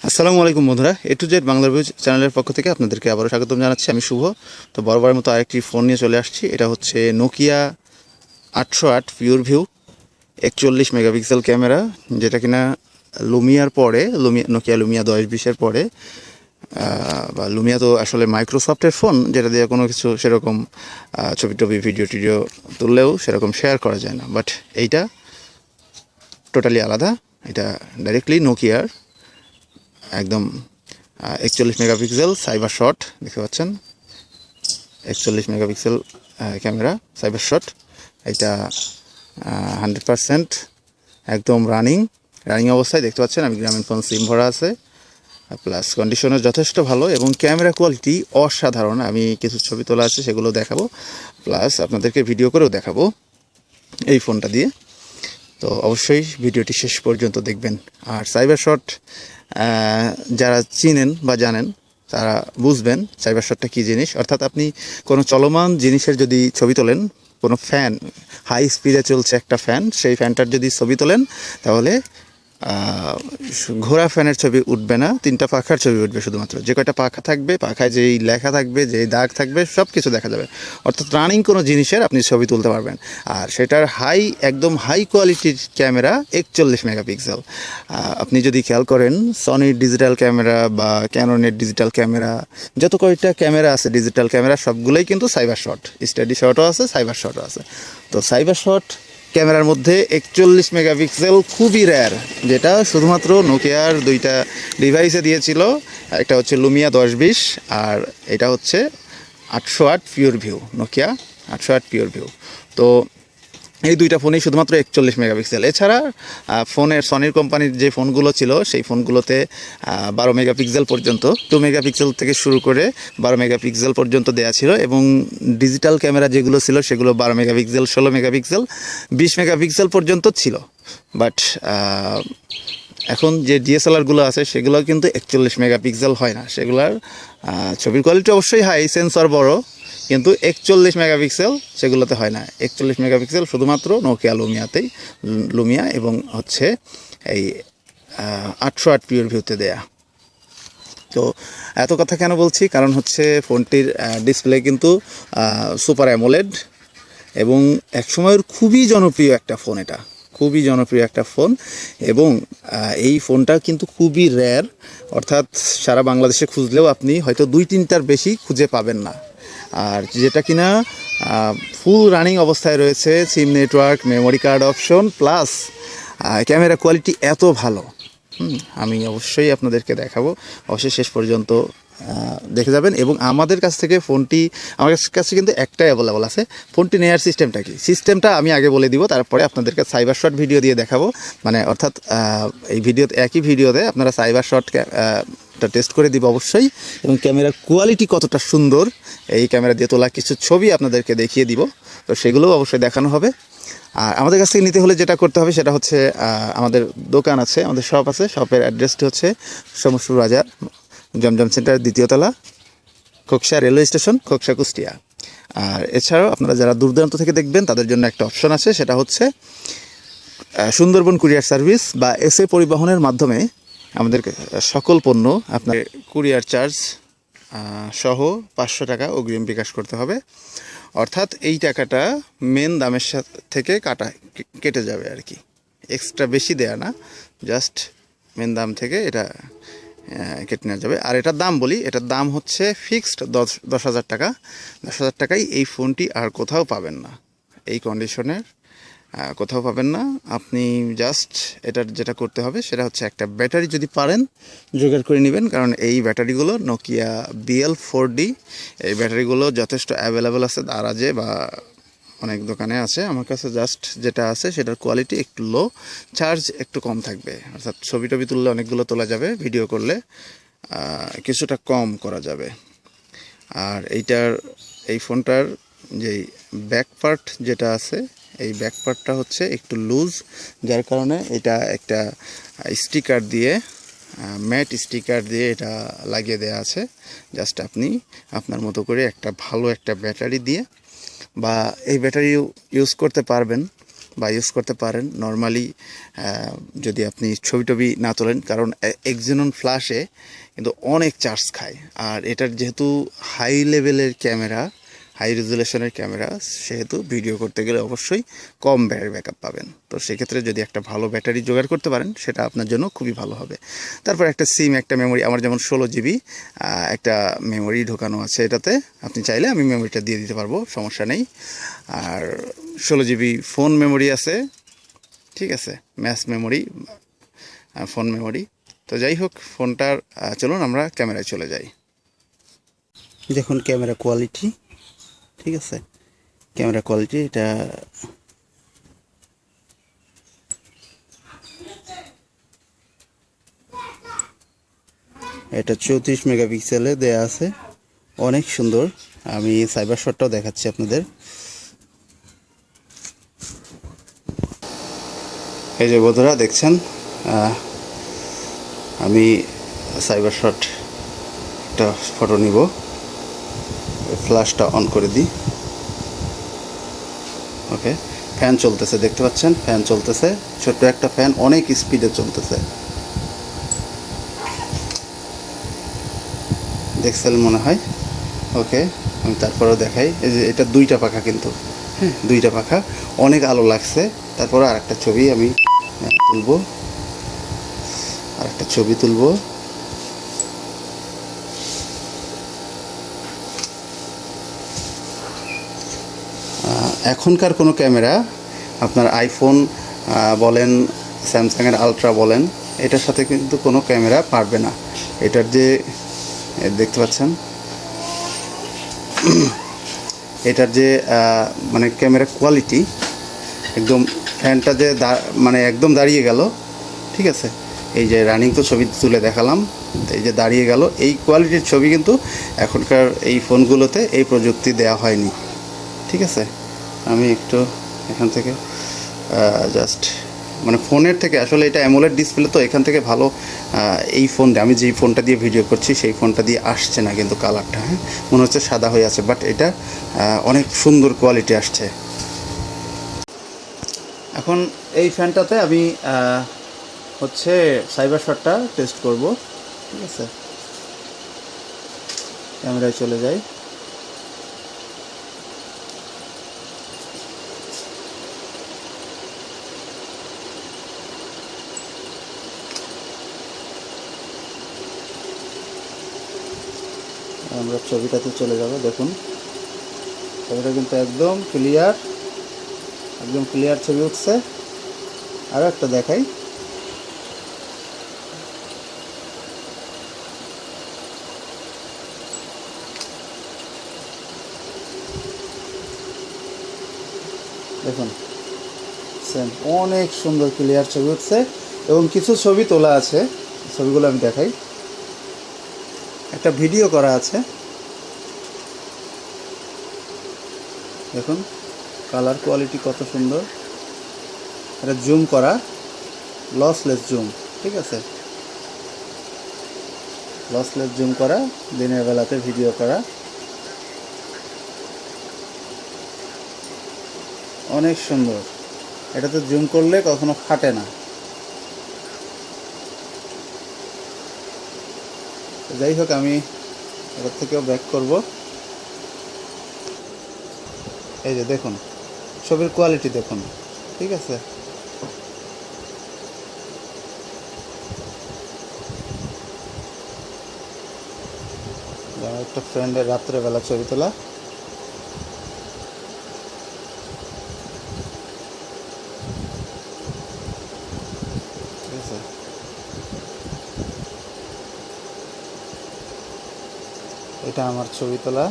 আসসালামু আলাইকুম বন্ধুরা, এ টু জেড বাংলা ভিউজ চ্যানেলের পক্ষ থেকে আপনাদেরকে আবারও স্বাগতম জানাচ্ছি। আমি শুভ। তো বরাবরের মতো আরেকটি ফোন নিয়ে চলে আসছি। এটা হচ্ছে Nokia 808 pure view 41 megapixel camera, যেটা কিনা লুমিয়ার পরে নোকিয়া লুমিয়া 10-20-এর পরে বা লুমিয়া তো আসলে মাইক্রোসফটের ফোন, যেটা দিয়ে কোনো কিছু সেরকম ছবি টবি ভিডিও টিডিও তুললেও সেরকম শেয়ার করা যায় না। বাট এইটা টোটালি আলাদা। এটা ডাইরেক্টলি নোকিয়ার একদম 41 মেগাপিক্সেল সাইবার শট, দেখতে পাচ্ছেন 41 মেগাপিক্সেল ক্যামেরা সাইবার শট। এটা 100% একদম রানিং অবস্থায় দেখতে পাচ্ছেন। আমি গ্রামীণ ফোন সিম ভরা আছে, প্লাস কন্ডিশনও যথেষ্ট ভালো এবং ক্যামেরা কোয়ালিটি অসাধারণ। আমি কিছু ছবি তোলা আছে, সেগুলো দেখাবো, প্লাস আপনাদেরকে ভিডিও করেও দেখাবো এই ফোনটা দিয়ে। তো অবশ্যই ভিডিওটি শেষ পর্যন্ত দেখবেন। আর সাইবার শট যারা চিনেন বা জানেন তারা বুঝবেন সাইবার শটটা কী জিনিস। অর্থাৎ আপনি কোনো চলমান জিনিসের যদি ছবি তোলেন, কোনো ফ্যান হাই স্পিডে চলছে একটা ফ্যান, সেই ফ্যানটার যদি ছবি তোলেন তাহলে ঘোড়া ফ্যানের ছবি উঠবে না, 3টা পাখার ছবি উঠবে শুধুমাত্র। যে কয়টা পাখা থাকবে, পাখায় যেই লেখা থাকবে, যেই দাগ থাকবে, সব কিছু দেখা যাবে। অর্থাৎ রানিং কোনো জিনিসের আপনি ছবি তুলতে পারবেন। আর সেটার একদম হাই কোয়ালিটির ক্যামেরা 41 মেগাপিক্সেল। আপনি যদি খেয়াল করেন সনির ডিজিটাল ক্যামেরা বা ক্যাননের ডিজিটাল ক্যামেরা, যত কয়টা ক্যামেরা আছে ডিজিটাল ক্যামেরা, সবগুলোই কিন্তু সাইবার শট। স্টাডি শটও আছে, সাইবার শটও আছে। তো সাইবার শট ক্যামেরার মধ্যে 41 মেগাপিক্সেল খুবই রেয়ার, যেটা শুধুমাত্র নোকিয়ার 2টা ডিভাইসে দিয়েছিল। একটা হচ্ছে লুমিয়া 10-20, আর এটা হচ্ছে 808 pure view, Nokia 808 pure view. তো এই 2টা ফোনেই শুধুমাত্র 41 মেগাপিক্সেল। এছাড়া সনির কোম্পানির যে ফোনগুলো ছিল, সেই ফোনগুলোতে 12 মেগাপিক্সেল পর্যন্ত, 2 মেগাপিক্সেল থেকে শুরু করে 12 মেগাপিক্সেল পর্যন্ত দেওয়া ছিল। এবং ডিজিটাল ক্যামেরা যেগুলো ছিল সেগুলো 12 মেগাপিক্সেল, 16 মেগাপিক্সেল, 20 মেগাপিক্সেল পর্যন্ত ছিল। বাট এখন যে ডিএসএলআরগুলো আছে সেগুলো কিন্তু 41 মেগাপিক্সেল হয় না। সেগুলোর ছবির কোয়ালিটি অবশ্যই হাই, সেন্সর বড়, কিন্তু 41 মেগাপিক্সেল সেগুলোতে হয় না। 41 মেগাপিক্সেল শুধুমাত্র নোকিয়া লুমিয়া এবং হচ্ছে এই 808 পিওর ভিউতে দেয়া। তো এত কথা কেন বলছি, কারণ হচ্ছে ফোনটির ডিসপ্লে কিন্তু সুপার অ্যামোলেড এবং একসময়ের খুবই জনপ্রিয় একটা ফোন। এটা খুবই জনপ্রিয় একটা ফোন এবং এই ফোনটা কিন্তু খুবই রেয়ার। অর্থাৎ সারা বাংলাদেশে খুঁজলেও আপনি হয়তো 2-3টার বেশি খুঁজে পাবেন না। আর যেটা কিনা ফুল রানিং অবস্থায় রয়েছে, SIM network, memory card option, plus camera quality এত ভালো। আমি অবশ্যই আপনাদেরকে দেখাবো, অবশ্যই শেষ পর্যন্ত দেখে যাবেন। এবং আমার কাছে কিন্তু একটাই অ্যাভেলেবল আছে। ফোনটি নেওয়ার সিস্টেমটা আমি আগে বলে দিব, তারপরে আপনাদেরকে সাইবার শট ভিডিও দিয়ে দেখাবো। মানে অর্থাৎ একই ভিডিওতে আপনারা সাইবার শটটা টেস্ট করে দিব অবশ্যই, এবং ক্যামেরার কোয়ালিটি কতটা সুন্দর এই ক্যামেরা দিয়ে তোলা কিছু ছবি আপনাদেরকে দেখিয়ে দিব। তো সেগুলোও অবশ্যই দেখানো হবে। আর আমাদের কাছ থেকে নিতে হলে যেটা করতে হবে সেটা হচ্ছে আমাদের দোকান আছে, আমাদের শপ আছে। শপের অ্যাড্রেসটি হচ্ছে সমসপুর বাজার, জমজম সেন্টার, 2য় তলা, খোকসা রেলওয়ে স্টেশন, খোকসা, কুষ্টিয়া। আর এছাড়াও আপনারা যারা দূর দূরান্ত থেকে দেখবেন তাদের জন্য একটা অপশন আছে, সেটা হচ্ছে সুন্দরবন কুরিয়ার সার্ভিস বা এসএ পরিবহনের মাধ্যমে আমাদের সকল পণ্য আপনার কুরিয়ার চার্জ সহ 500 টাকা অগ্রিম বিকাশ করতে হবে। অর্থাৎ এই টাকাটা মেন দামের থেকে কেটে যাবে আর কি, এক্সট্রা বেশি দেয়া না, জাস্ট মেন দাম থেকে এটা কেটে নেওয়া যাবে। আর এটার দাম বলি, এটার দাম হচ্ছে ফিক্সড 10,000 টাকা। 10,000 টাকায় এই ফোনটি আর কোথাও পাবেন না, এই কন্ডিশনের কোথাও পাবেন না। আপনি জাস্ট এটার যেটা করতে হবে সেটা হচ্ছে একটা ব্যাটারি যদি পারেন জোগাড় করে নেবেন, কারণ এই ব্যাটারিগুলো নোকিয়া BL4D, এই ব্যাটারিগুলো যথেষ্ট অ্যাভেলেবেল আছে দারাজে বা অনেক দোকানে আছে। আমার কাছে জাস্ট যেটা আছে সেটার কোয়ালিটি একটু লো, চার্জ একটু কম থাকবে। অর্থাৎ ছবি টবি তুললে অনেকগুলো তোলা যাবে, ভিডিও করলে কিছুটা কম করা যাবে। আর এই ফোনটার যেই ব্যাক পার্ট যেটা আছে, এই ব্যাক পার্টটা হচ্ছে একটু লুজ, যার কারণে এটা একটা স্টিকার দিয়ে, ম্যাট স্টিকার দিয়ে এটা লাগিয়ে দেওয়া আছে। জাস্ট আপনি আপনার মতো করে ভালো একটা ব্যাটারি দিয়ে, বা এই ব্যাটারি ইউজ করতে পারবেন বা ইউজ করতে পারেন নর্মালি, যদি আপনি ছবি টবি না তোলেন, কারণ এক্সিনন ফ্ল্যাশে কিন্তু অনেক চার্জ খায়। আর এটার যেহেতু হাই লেভেলের ক্যামেরা, হাই রেজুলেশনের ক্যামেরা, সেহেতু ভিডিও করতে গেলে অবশ্যই কম ব্যাটারি ব্যাকআপ পাবেন। তো সেক্ষেত্রে যদি একটা ভালো ব্যাটারি জোগাড় করতে পারেন সেটা আপনার জন্য খুবই ভালো হবে। তারপর একটা সিম, একটা মেমোরি, আমার যেমন 16 GB একটা মেমোরি ঢোকানো আছে এটাতে, আপনি চাইলে আমি মেমোরিটা দিয়ে দিতে পারবো, সমস্যা নেই। আর 16 GB ফোন মেমোরি আছে, ঠিক আছে, ম্যাস মেমোরি, ফোন মেমোরি। তো যাই হোক, ফোনটার চলুন আমরা ক্যামেরায় চলে যাই। দেখুন ক্যামেরা কোয়ালিটি, ঠিক আছে, ক্যামেরা কোয়ালিটি এটা 34 মেগাপিক্সেলে দেয়া আছে, অনেক সুন্দর। আমি সাইবার শটটাও দেখাচ্ছি আপনাদের। এই যে বন্ধুরা দেখছেন, আমি সাইবার শট একটা ফটো নিব, ফ্ল্যাশটা অন করে দিই। ওকে, ফ্যান চলতেছে, দেখতে পাচ্ছেন ফ্যান চলতেছে, ছোট্ট একটা ফ্যান, অনেক স্পিডে চলতেছে, দেখছেন মনে হয়। ওকে, আমি তারপরেও দেখাই। এই যে এটা 2টা পাখা কিন্তু, হ্যাঁ 2টা পাখা, অনেক আলো লাগছে। তারপরে আরেকটা ছবি আমি তুলব, আরেকটা ছবি তুলব। এখনকার কোনো ক্যামেরা, আপনার আইফোন বলেন, স্যামসাংয়ের আলট্রা বলেন, এটার সাথে কিন্তু কোনো ক্যামেরা পারবে না। এটার যে দেখতে পাচ্ছেন, এটার যে মানে ক্যামেরা কোয়ালিটি, একদম ফ্যানটা যে মানে একদম দাঁড়িয়ে গেল, ঠিক আছে, এই যে রানিং তো ছবি তুলে দেখালাম, এই যে দাঁড়িয়ে গেল, এই কোয়ালিটির ছবি কিন্তু এখনকার এই ফোনগুলোতে এই প্রযুক্তি দেওয়া হয়নি, ঠিক আছে। আমি একটু এখান থেকে জাস্ট মানে ফোনের থেকে, আসলে এটা অ্যামোলেড ডিসপ্লে, তো এখান থেকে ভালো এই ফোনটা, আমি যেই ফোনটা দিয়ে ভিডিও করছি সেই ফোনটা দিয়ে আসছে না কিন্তু কালারটা, হ্যাঁ মনে হচ্ছে সাদা হয়ে আছে, বাট এটা অনেক সুন্দর কোয়ালিটি আসছে। এখন এই ফ্যানটাতে আমি হচ্ছে সাইবার শটটা টেস্ট করব, ঠিক আছে। ক্যামেরায় চলে যাই। আমরা ছবিটাতে চলে যাব, দেখুন ছবিটা কিন্তু একদম ক্লিয়ার, একদম ক্লিয়ার ছবি উঠছে। আরও একটা দেখাই, দেখুন সেম, অনেক সুন্দর ক্লিয়ার ছবি উঠছে। এবং কিছু ছবি তোলা আছে, ছবিগুলো আমি দেখাই। একটা ভিডিও করা আছে, দেখুন কালার কোয়ালিটি কত সুন্দর। এটা জুম করা, লসলেস জুম, ঠিক আছে, লসলেস জুম করা, দিনের বেলাতে ভিডিও করা, অনেক সুন্দর। এটাতে জুম করলে কখনো ফাটে না। যাই হোক, আমি এটার থেকেও ব্যাক করব। এই যে দেখুন ছবির কোয়ালিটি দেখুন, ঠিক আছে। আমার একটা ফ্রেন্ডের রাত্রেবেলা ছবি তোলা, ঠিক আছে। এটা আমার ছবি তোলা,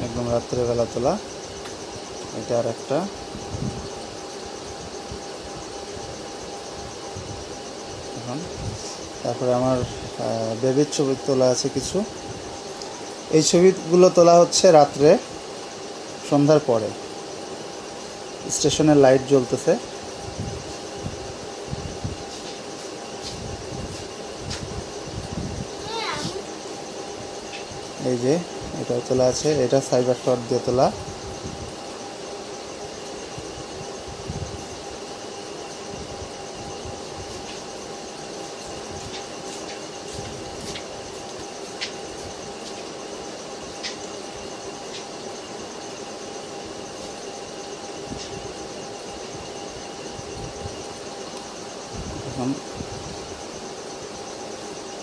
একদম রাত্রেবেলা তোলা। এটা আর একটা, এখন তারপরে আমার বেবির ছবি তোলা আছে কিছু। এই ছবিগুলো তোলা হচ্ছে রাত্রে, সন্ধ্যার পরে, স্টেশনের লাইট জ্বলতেছে। এই যে এটাও তোলা আছে, এটা সাইবার শট দিয়ে তোলা। এখন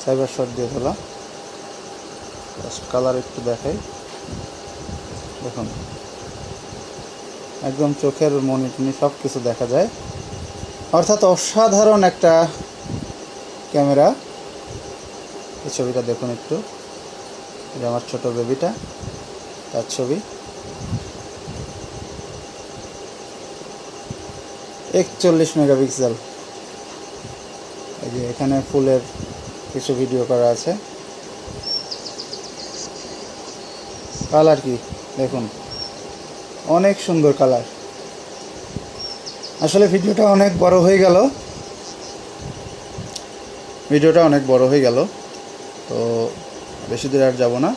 সাইবার শট দিয়ে তোলা। কালার একটু দেখাই, দেখুন একদম চোখের মনিটনি সব কিছু দেখা যায়, অর্থাৎ অসাধারণ একটা ক্যামেরা। এই ছবিটা দেখুন একটু, এটা আমার ছোট বেবিটা, তার ছবি। 41 মেগাপিক্সেল। এই যে এখানে ফুলের কিছু ভিডিও করা আছে। কালার কি দেখুন, অনেক সুন্দর কালার। আসলে ভিডিওটা অনেক বড় হয়ে গেল, তো বেশি দূরে আর যাব না।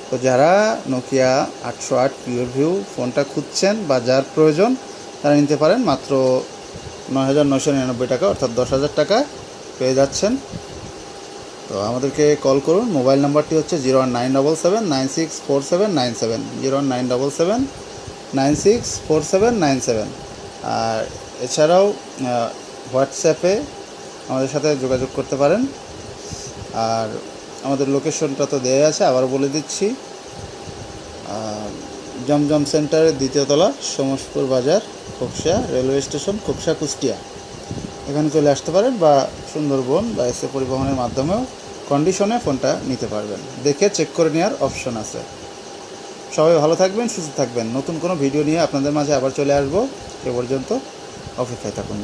তো যারা নোকিয়া 808 পিওর ভিউ ফোনটা খুঁজছেন বা যার প্রয়োজন তারা নিতে পারেন, মাত্র 9,999 টাকা, অর্থাৎ 10,000 টাকা পেয়ে যাচ্ছেন। তো আমাদেরকে কল করুন। মোবাইল নাম্বারটি হচ্ছে 01977964797, 01977964797। আর এছাড়াও হোয়াটসঅ্যাপে আমাদের সাথে যোগাযোগ করতে পারেন। আর আমাদের লোকেশনটা তো দেওয়া আছে, আবার বলে দিচ্ছি। জমজম সেন্টারের 2য় তলা, সমসপুর বাজার, খোকসা রেলওয়ে স্টেশন, খোকসা কুষ্টিয়া। এখানে চলে আসতে পারেন, বা সুন্দরবন বা এসএ পরিবহনের মাধ্যমেও কন্ডিশনে ফোনটা নিতে পারবেন। দেখে চেক করে নেওয়ার অপশন আছে। সবাই ভালো থাকবেন, সুস্থ থাকবেন। নতুন কোনো ভিডিও নিয়ে আপনাদের মাঝে আবার চলে আসবো। সে পর্যন্ত অপেক্ষায় থাকুন।